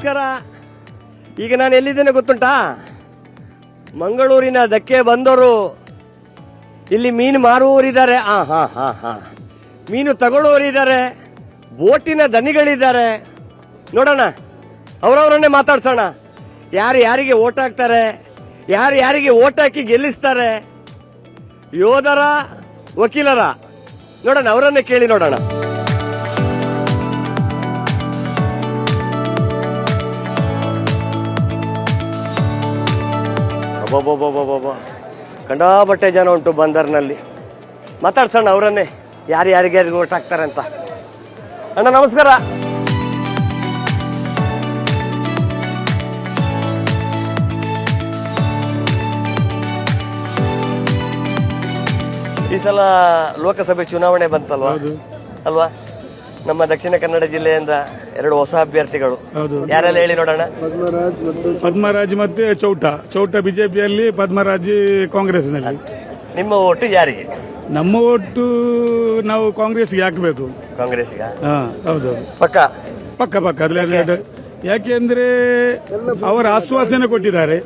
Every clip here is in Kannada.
ನಮಸ್ಕಾರ. ಈಗ ನಾನು ಎಲ್ಲಿದ್ದೇನೆ ಗೊತ್ತುಂಟಾ? ಮಂಗಳೂರಿನ ಧಕ್ಕೆ ಬಂದವರು ಇಲ್ಲಿ ಮೀನು ಮಾರುವವರಿದ್ದಾರೆ, ಮೀನು ತಗೊಳ್ಳುವವರಿದ್ದಾರೆ, ಬೋಟಿನ ದನಿಗಳಿದ್ದಾರೆ. ನೋಡೋಣ, ಅವರವರನ್ನೇ ಮಾತಾಡ್ಸೋಣ. ಯಾರು ಯಾರಿಗೆ ಓಟ್ ಹಾಕ್ತಾರೆ, ಯಾರು ಯಾರಿಗೆ ಓಟ್ ಹಾಕಿ ಗೆಲ್ಲಿಸ್ತಾರೆ, ಯೋಧರ ವಕೀಲರ, ನೋಡೋಣ, ಅವರನ್ನೇ ಕೇಳಿ ನೋಡೋಣ. ಕಂಡಾಬಟ್ಟೆ ಜನ ಉಂಟು ಬಂದರ್ನಲ್ಲಿ. ಮಾತಾಡ್ಸೋಣ ಅವರನ್ನೇ, ಯಾರು ಯಾರಿಗೆ ಓಟ್ ಹಾಕ್ತಾರೆ ಅಂತ. ಅಣ್ಣ ನಮಸ್ಕಾರ. ಈ ಸಲ ಲೋಕಸಭೆ ಚುನಾವಣೆ ಬಂತಲ್ವಾ? ಅಲ್ವಾ? ನಮ್ಮ ದಕ್ಷಿಣ ಕನ್ನಡ ಜಿಲ್ಲೆಯಿಂದ 2 ಹೊಸ ಅಭ್ಯರ್ಥಿಗಳು. ಯಾರೆಲ್ಲ ಹೇಳಿ ನೋಡೋಣ. ಪದ್ಮರಾಜ್ ಮತ್ತೆ ಚೌಟ ಬಿಜೆಪಿಯಲ್ಲಿ, ಪದ್ಮರಾಜ್ ಕಾಂಗ್ರೆಸ್ನಲ್ಲಿ. ನಿಮ್ಮ ಓಟು ಯಾರಿಗೆ? ನಮ್ಮ ಒಟ್ಟು ನಾವು ಕಾಂಗ್ರೆಸ್ಗೆ ಹಾಕಬೇಕು. ಕಾಂಗ್ರೆಸ್ಗೆ? ಹೌದು, ಪಕ್ಕ ಪಕ್ಕ ಪಕ್ಕ. ಯಾಕೆಂದ್ರೆ ಅವರ ಆಶ್ವಾಸನೆ ಕೊಟ್ಟಿದ್ದಾರೆ.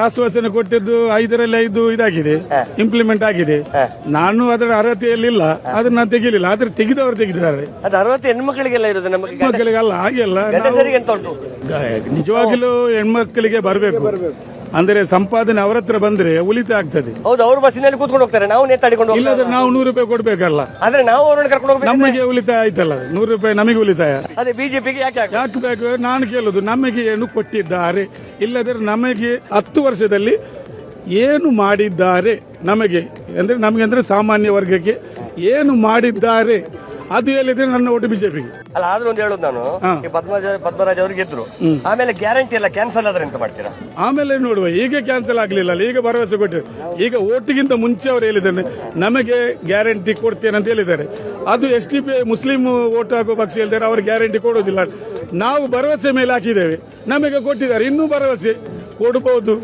ಆಶ್ವಾಸನೆ ಕೊಟ್ಟಿದ್ದು 5ರಲ್ಲಿ 5 ಇದಾಗಿದೆ, ಇಂಪ್ಲಿಮೆಂಟ್ ಆಗಿದೆ. ನಾನು ಅದರ ಅರ್ಹತೆಯಲ್ಲಿಲ್ಲ, ಅದನ್ನ ನಾನು ತೆಗಿಲಿಲ್ಲ. ಆದ್ರೆ ತೆಗೆದವರು ತೆಗೆದಿದ್ದಾರೆ. ಅದು ಅರ್ಹತೆ ಹೆಣ್ಮಕ್ಳಿಗೆಲ್ಲ ಇರೋದು, ನಮಗೆ ಹೆಣ್ಮಕ್ಳಿಗೆಲ್ಲ ಹಾಗೆಲ್ಲ. ನಿಜವಾಗಿಲೂ ಹೆಣ್ಮಕ್ಳಿಗೆ ಬರಬೇಕು. ಅಂದ್ರೆ ಸಂಪಾದನೆ ಅವರ ಹತ್ರ ಬಂದ್ರೆ ಉಳಿತಾಯ ಆಗ್ತದೆ. ಹೌದು, ಅವ್ರು ಬಸ್ಸಿನಲ್ಲಿ ಕೂತ್ಕೊಂಡು ಹೋಗ್ತಾರೆ, ನಾವು ನೇತಾಡಿಕೊಂಡು. ಇಲ್ಲದ್ರೆ ನಾವು 100 ರೂಪಾಯಿ ಕೊಡ್ಬೇಕಲ್ಲ. ಆದ್ರೆ ನಾವು ಅವ್ರನ್ನ ಕರ್ಕೊಂಡು ಹೋಗ್ಬೇಕು. ನಮಗೆ ಉಳಿತಾಯ ಆಯ್ತಲ್ಲ, 100 ರೂಪಾಯಿ ನಮಗೆ ಉಳಿತಾಯ. ಅದೇ ಬಿಜೆಪಿಗೆ ಯಾಕೆ ಬೇಕು? ನಾನು ಕೇಳುದು, ನಮಗೆ ಏನು ಕೊಟ್ಟಿದ್ದಾರೆ, ಇಲ್ಲದ್ರೆ ನಮಗೆ 10 ವರ್ಷದಲ್ಲಿ ಏನು ಮಾಡಿದ್ದಾರೆ ನಮಗೆ, ಅಂದ್ರೆ ನಮಗೆ ಅಂದ್ರೆ ಸಾಮಾನ್ಯ ವರ್ಗಕ್ಕೆ ಏನು ಮಾಡಿದ್ದಾರೆ ಅದು ಹೇಳಿದ್ರೆ ನನ್ನ ಒಟ್ಟು ಬಿಜೆಪಿಗೆ. ಅಲ್ಲ, ಆದ್ರೂ ಒಂದು ಹೇಳುದು ನಾನು, ಪದ್ಮರಾಜ್ ಅವ್ರಿಗೆ ಗೆದ್ರು, ಆಮೇಲೆ ಗ್ಯಾರಂಟಿ ಎಲ್ಲ ಕ್ಯಾನ್ಸಲ್ ಆದ್ರೆ ಎಂತ ಮಾಡ್ತೀರಾ? ಆಮೇಲೆ ನೋಡುವ. ಈಗ ಕ್ಯಾನ್ಸಲ್ ಆಗ್ಲಿಲ್ಲ, ಈಗ ಭರವಸೆ ಕೊಟ್ಟಿದ್ದಾರೆ. ಈಗ ಓಟಿಗಿಂತ ಮುಂಚೆ ಅವರು ಹೇಳಿದ್ದಾರೆ ನಮಗೆ ಗ್ಯಾರಂಟಿ ಕೊಡ್ತೇನೆ ಅಂತ ಹೇಳಿದ್ದಾರೆ. ಅದು SDP ಮುಸ್ಲಿಂ ಓಟ್ ಹಾಕುವ ಪಕ್ಷ ಹೇಳಿದ್ದಾರೆ, ಅವ್ರು ಗ್ಯಾರಂಟಿ ಕೊಡೋದಿಲ್ಲ. ನಾವು ಭರವಸೆ ಮೇಲೆ ಹಾಕಿದ್ದೇವೆ, ನಮಗೆ ಕೊಟ್ಟಿದ್ದಾರೆ, ಇನ್ನೂ ಭರವಸೆ ಕೊಡಬಹುದು.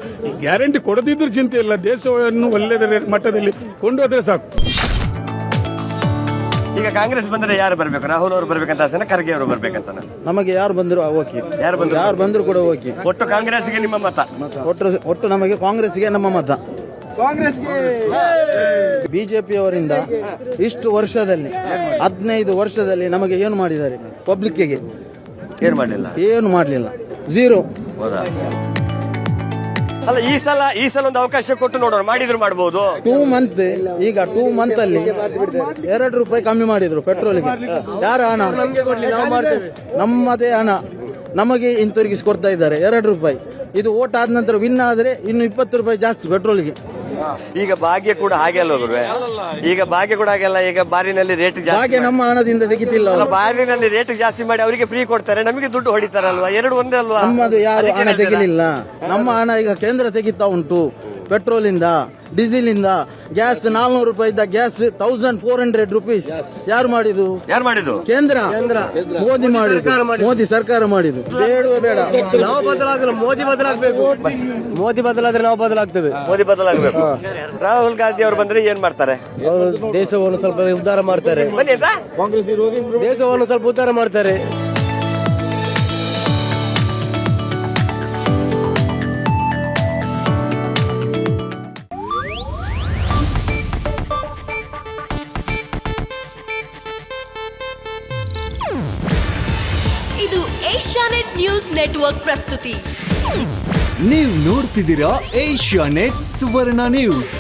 ಗ್ಯಾರಂಟಿ ಕೊಡದಿದ್ರು ಚಿಂತೆ ಇಲ್ಲ, ದೇಶವನ್ನು ಒಳ್ಳೆಯ ಮಟ್ಟದಲ್ಲಿ ಕೊಂಡೋದ್ರೆ ಸಾಕು. ಈಗ ಕಾಂಗ್ರೆಸ್ ಬಂದ್ರೆ ಯಾರು ಬರ್ಬೇಕು? ರಾಹುಲ್ ಅವರು ಬರ್ಬೇಕಂತ ಆಸೆನ, ಖರ್ಗೆ ಅವರು ಬರ್ಬೇಕಂತ? ನಮಗೆ ಯಾರು ಬಂದ್ರು ಓಕೆ, ಯಾರು ಬಂದ್ರು ಕೂಡ ಓಕೆ. ಒಟ್ಟು ಕಾಂಗ್ರೆಸ್ಗೆ ನಿಮ್ಮ ಮತ? ಒಟ್ಟು ನಮಗೆ ಕಾಂಗ್ರೆಸ್ಗೆ ನಮ್ಮ ಮತ. ಬಿಜೆಪಿ ಅವರಿಂದ ಇಷ್ಟು ವರ್ಷದಲ್ಲಿ 15 ವರ್ಷದಲ್ಲಿ ನಮಗೆ ಏನು ಮಾಡಿದ್ದಾರೆ? ಪಬ್ಲಿಕ್ಗೆ ಏನು ಮಾಡಲಿಲ್ಲ, ಝೀರೋ. ಅಲ್ಲ, ಈ ಸಲ ಒಂದು ಅವಕಾಶ ಕೊಟ್ಟು ನೋಡೋಣ, ಮಾಡಿದ್ರು ಮಾಡಬಹುದು. 2 ಮಂತ್, ಈಗ 2 ಮಂತ್ ಅಲ್ಲಿ 2 ರೂಪಾಯಿ ಕಮ್ಮಿ ಮಾಡಿದ್ರು ಪೆಟ್ರೋಲ್ಗೆ. ಯಾರ ಹಣ? ನಮ್ಮದೇ ಹಣ ನಮಗೆ ಹಿಂತಿರುಗಿಸಿ ಕೊಡ್ತಾ ಇದ್ದಾರೆ 2 ರೂಪಾಯಿ. ಇದು ಓಟ್ ಆದ ನಂತರ ವಿನ್ ಆದ್ರೆ ಇನ್ನು 20 ರೂಪಾಯಿ ಜಾಸ್ತಿ ಪೆಟ್ರೋಲ್ಗೆ. ಈಗ ಭಾಗ್ಯ ಕೂಡ ಹಾಗೆ ಅಲ್ಲ ಗುರುವೆ? ಈಗ ಭಾಗ್ಯ ಕೂಡ ಹಾಗೆಲ್ಲ, ಈಗ ಬಾರಿನಲ್ಲಿ ರೇಟ್ ಜಾಸ್ತಿ. ಹಾಗೆ ನಮ್ಮ ಹಣದಿಂದ ತೆಗಿತಿಲ್ಲ, ಬಾರಿನಲ್ಲಿ ರೇಟ್ ಜಾಸ್ತಿ ಮಾಡಿ ಅವರಿಗೆ ಫ್ರೀ ಕೊಡ್ತಾರೆ, ನಮಗೆ ದುಡ್ಡು ಹೊಡಿತಾರಲ್ವಾ? 2 ಒಂದೇ ಅಲ್ವಾ? ನಮ್ಮದು ಯಾರು ಹಣ ತೆಗಿಲಿಲ್ಲ. ನಮ್ಮ ಹಣ ಈಗ ಕೇಂದ್ರ ತೆಗಿತಾ ಉಂಟು. ಪೆಟ್ರೋಲ್ ಇಂದ, ಡೀಸೆಲ್ ಇಂದ, ಗ್ಯಾಸ್ 400 ರೂಪಾಯಿ ಇದ್ದ ಗ್ಯಾಸ್ 1400 ರೂಪೀಸ್. ಯಾರು ಮಾಡಿದ್ದು? ಕೇಂದ್ರ. ಮೋದಿ ಮಾಡಿದ್ದು, ಮೋದಿ ಸರ್ಕಾರ ಮಾಡಿದ್ದು. ಬೇಡವೇ ಬೇಡ, ನಾವು ಬದಲಾಗಲ್ಲ, ಮೋದಿ ಬದಲಾಗಬೇಕು. ಮೋದಿ ಬದಲಾದ್ರೆ ನಾವು ಬದಲಾಗ್ತೇವೆ. ಮೋದಿ ಬದಲಾಗಬೇಕು. ರಾಹುಲ್ ಗಾಂಧಿ ಅವರು ಬಂದ್ರೆ ಏನ್ ಮಾಡ್ತಾರೆ? ದೇಶವನ್ನು ಸ್ವಲ್ಪ ಉದ್ಧಾರ ಮಾಡ್ತಾರೆ. ದೇಶವನ್ನು ಸ್ವಲ್ಪ ಉದ್ಧಾರ ಮಾಡ್ತಾರೆ. ಇದು ಏಷ್ಯಾನೆಟ್ ನ್ಯೂಸ್ ನೆಟ್ವರ್ಕ್ ಪ್ರಸ್ತುತಿ. ನೀವು ನೋಡ್ತಿದ್ದೀರಾ ಏಷ್ಯಾನೆಟ್ ಸುವರ್ಣ ನ್ಯೂಸ್.